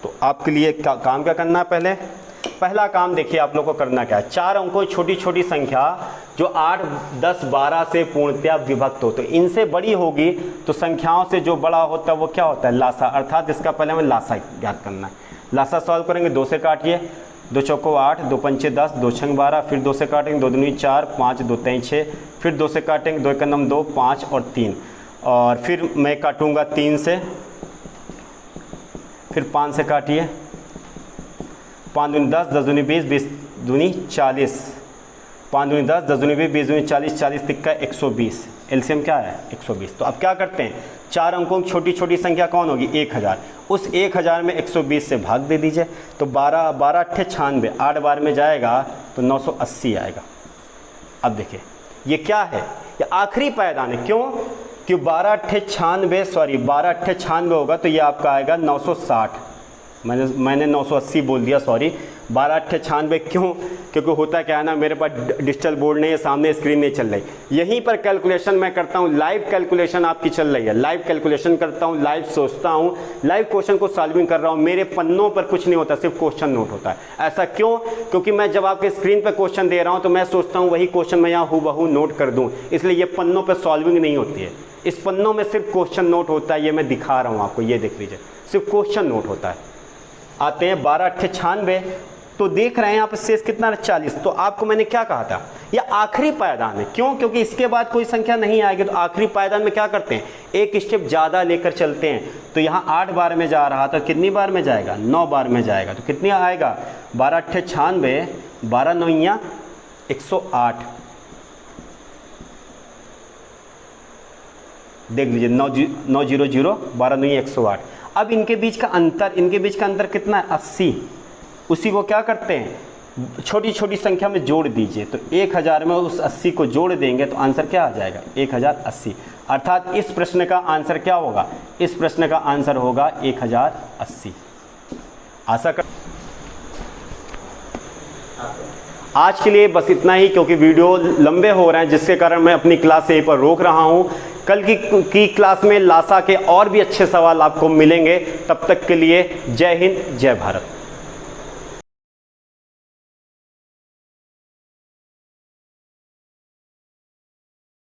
तो आपके लिए काम क्या करना है, पहला काम देखिए आप लोग को करना क्या है, 4 अंकों छोटी छोटी संख्या जो 8, 10, 12 से पूर्णतया विभक्त हो, तो इनसे बड़ी होगी तो संख्याओं से जो बड़ा होता है वो क्या होता है, लासा, अर्थात इसका पहले हमें लासा ज्ञात करना है। लासा सॉल्व करेंगे, 2 से काटिए, 2 चौको 8, 2 पंचे 10, 2 छंग 12, फिर 2 से काटेंगे, 2 दूनी 4, 5, 2 तेईं 6, फिर 2 से काटेंगे, 2 एक नम 2, 5 और 3, और फिर मैं काटूंगा 3 से, फिर 5 से काटिए, 5 दूनी 10, 10 दूनी 20, 20 दूनी 40, 5 दूनी 10, 10 दूनी 20, 20 दूनी 40, 40 तिक्का 120, एलसीएम क्या है 120। तो अब क्या करते हैं, 4 अंकों की छोटी छोटी संख्या कौन होगी, 1000, उस 1000 में 120 से भाग दे दीजिए, तो 12 12 अट्ठे 96, 8 बार में जाएगा तो 980 आएगा। अब देखिए ये क्या है, ये आखिरी पायदान है, क्यों, कि 12 अट्ठे 96 होगा तो ये आपका आएगा 960, मैंने 980 बोल दिया, सॉरी, 12 अट्ठे 96, क्यों, क्योंकि होता क्या है ना, मेरे पास डिजिटल बोर्ड नहीं है, सामने स्क्रीन नहीं चल रही, यहीं पर कैलकुलेशन मैं करता हूँ, लाइव कैलकुलेशन आपकी चल रही है, लाइव कैलकुलेशन करता हूँ, लाइव सोचता हूँ, लाइव क्वेश्चन को सॉल्विंग कर रहा हूँ, मेरे पन्नों पर कुछ नहीं होता, सिर्फ क्वेश्चन नोट होता है। ऐसा क्यों, क्योंकि मैं जब आपके स्क्रीन पर क्वेश्चन दे रहा हूँ तो मैं सोचता हूँ वही क्वेश्चन मैं यहाँ हूबहू नोट कर दूँ, इसलिए ये पन्नों पर सॉल्विंग नहीं होती है, इस पन्नों में सिर्फ क्वेश्चन नोट होता है, ये मैं दिखा रहा हूँ आपको, ये देख लीजिए, सिर्फ क्वेश्चन नोट होता है। आते हैं 12 अट्ठे 96, तो देख रहे हैं यहाँ पर शेष कितना, 40, तो आपको मैंने क्या कहा था, यह आखिरी पायदान है, क्यों, क्योंकि इसके बाद कोई संख्या नहीं आएगी, तो आखिरी पायदान में क्या करते हैं, एक स्टेप ज़्यादा लेकर चलते हैं, तो यहाँ 8 बार में जा रहा था, कितनी बार में जाएगा, 9 बार में जाएगा, तो कितनी आएगा, 12 अट्ठे 96, 12 9 108, देख लीजिए 900, 12 9 108। अब इनके बीच का अंतर कितना है, 80, उसी को क्या करते हैं, छोटी छोटी संख्या में जोड़ दीजिए, तो 1000 में उस 80 को जोड़ देंगे तो आंसर क्या आ जाएगा, 1080, अर्थात इस प्रश्न का आंसर क्या होगा, इस प्रश्न का आंसर होगा 1080। आशा कर आज के लिए बस इतना ही, क्योंकि वीडियो लंबे हो रहे हैं, जिसके कारण मैं अपनी क्लास यहीं पर रोक रहा हूं। कल की क्लास में लासा के और भी अच्छे सवाल आपको मिलेंगे, तब तक के लिए जय हिंद, जय भारत।